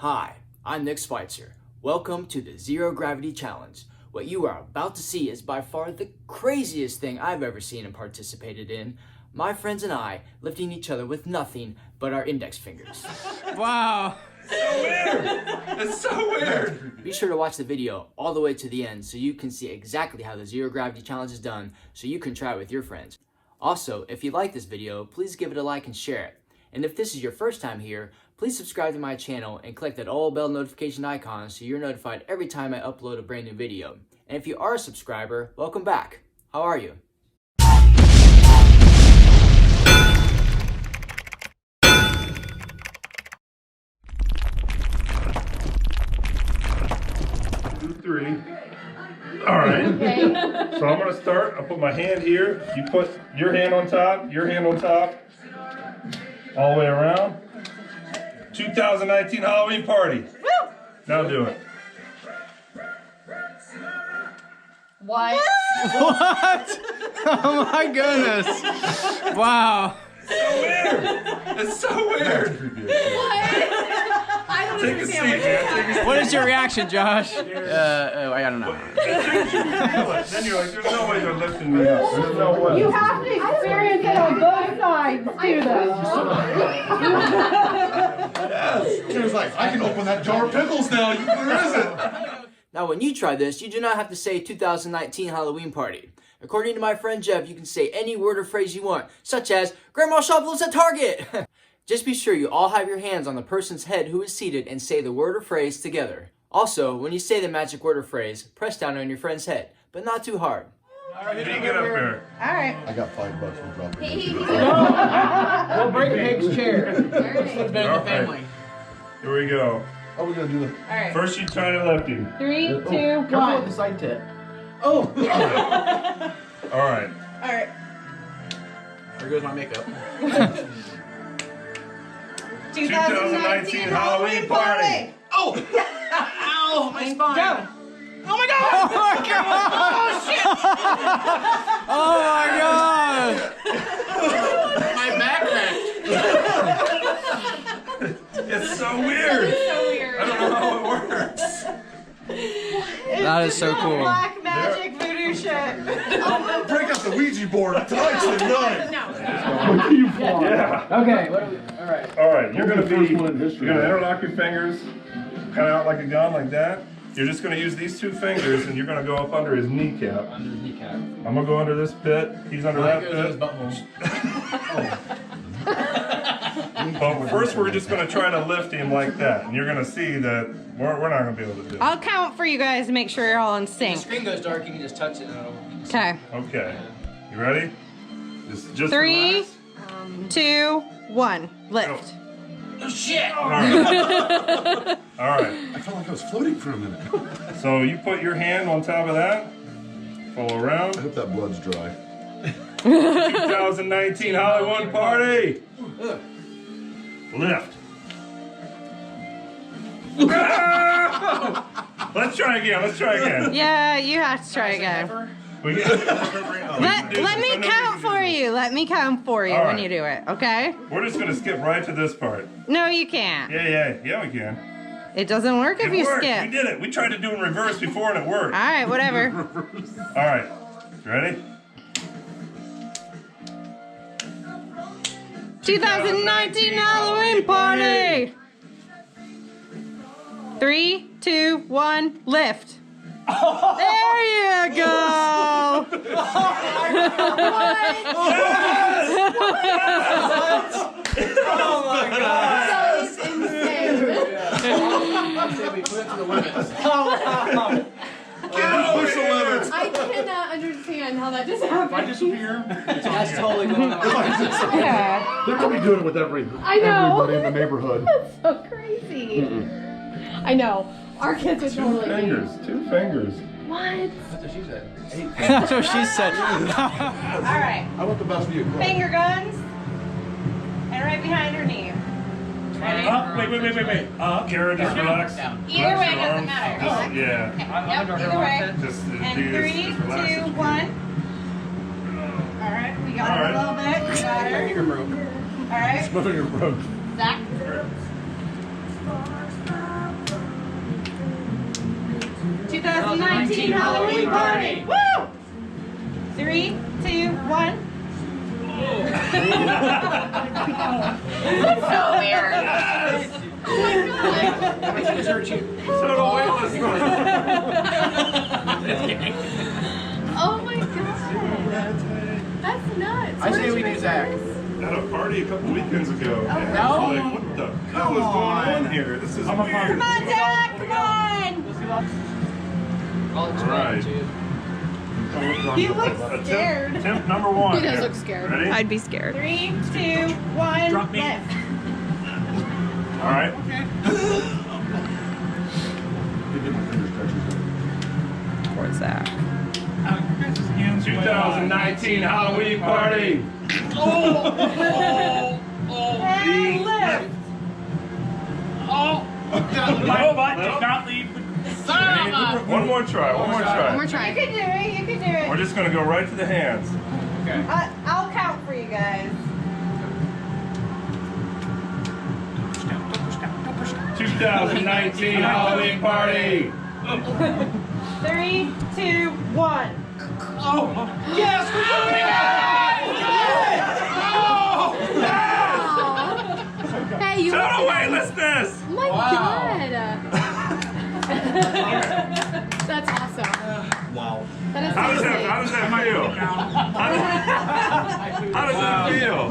Hi, I'm Nick Schweitzer. Welcome to the Zero Gravity Challenge. What you are about to see is by far the craziest thing I've ever seen and participated in. My friends and I lifting each other with nothing but our index fingers. Wow. So weird. It's so weird. Be sure to watch the video all the way to the end so you can see exactly how the Zero Gravity Challenge is done so you can try it with your friends. Also, if you like this video, please give it a like and share it. And if this is your first time here, please subscribe to my channel and click that all bell notification icon so you're notified every time I upload a brand new video. And if you are a subscriber, welcome back. How are you? Two, three. All right. Okay. So I'm gonna start. I'll put my hand here. You put your hand on top. Your hand on top. All the way around. 2019 Halloween party. Woo! Now do it. What? What? Oh my goodness. Wow. So weird. It's so weird. What? I don't Take a seat, man. What is your reaction, Josh? I don't know. Then you're like, there's no way they're lifting me up. There's no way. You have to experience it on both sides, too, though. Yes. She was like, I can open that jar of pickles now. Where is it? Now when you try this, you do not have to say 2019 Halloween party. According to my friend Jeff, you can say any word or phrase you want, such as, Grandma shoplifts at Target! Just be sure you all have your hands on the person's head who is seated and say the word or phrase together. Also, when you say the magic word or phrase, press down on your friend's head, but not too hard. Alright, get up there. Alright. I got $5 from dropping. We'll break Pig's chair. It's been in the family. Here we go. How are we gonna do this? Alright. First you try to lift him. 3, 2, 1. Careful with the side tip. Oh! Alright. Alright. There goes my makeup. 2019 Halloween party. Oh! Ow! My spine. Go. Oh my god! Oh my god! Oh shit! Oh my god! My back cracked. It's so weird. It's so weird. I don't know how it works. That is so cool. Black magic voodoo shit. Break out the Ouija board. Tonight's the night. No. Yeah. Okay, what are we? Alright. Alright, you're gonna First one in history. you're gonna interlock your fingers, kind of out like a gun, like that. You're just gonna use these two fingers and you're gonna go up under his kneecap. Under his kneecap. I'm gonna go under this pit. He's under that pit. But first we're just gonna try to lift him like that. And you're gonna see that we're not gonna be able to do it. I'll count for you guys to make sure you're all in The sync. screen goes dark, you can just touch it and it'll... Okay. Okay. You ready? Just 3, relax. 2, 1. Lift. Oh shit! Alright. Alright. I felt like I was floating for a minute. So you put your hand on top of that. Follow I around. hope that blood's dry. 2019 Hollywood party. Lift. Let's try again. Let's try again. Yeah, you have to try again. We get, Let me count for you. Let me count for you All when right. you do it, okay? We're just gonna skip right to this part. No, you can't. Yeah, we can. It doesn't work if It you worked. skip. We did it. We tried to do it in reverse before and it worked. All right, whatever. All right. Ready? 2019 Halloween party. 3, 2, 1, lift. There you go. Oh my god! That is insane. We put it to the limits. Push the limits. I cannot understand how that just happened. If I disappear, That's totally going on. Yeah. they're gonna be doing it with everybody in the neighborhood. That's so crazy. I know. Our kids are totally. Two fingers. What? That's what she said. That's what she said. All right. I want the best view. Finger guns. And right behind her knee. Ready? Wait. Kara, just relax. Down. Either way, doesn't matter. Just, yeah. Okay. I'm Yep, under her either way. armpit. Just And do this, 3, 2, just relax it. 1. All right, we got All her right. a little bit. We got her. Finger broke. All right. My finger broke. Zach. 2019 Halloween party. Woo! 3, 2, 1. So weird. Oh my god. Makes it hurt you. So the weightless one. Oh my god. That's nuts. I say we do Zach. At a party a couple weekends ago. And I No. was like, what the hell is going on here? This is weird. Come on, Zach, come on! I'll explain to you. He looks scared. Attempt number 1. He does here. look scared. Ready? I'd be scared. 3, 2, 1. Drop me. Lift. All right. Poor Zach. 2019 Halloween party. And lift. My butt did not leave the One more try. One more One try. more You try. can do it, you can do We're it. just gonna go right to the hands. I'll count for you guys. 2019 Halloween party. 3, 2, 1. Yes, we're doing Hey, you. Total weightlessness. Oh my god. That's awesome. Wow. That is How does amazing. that feel? How does that feel?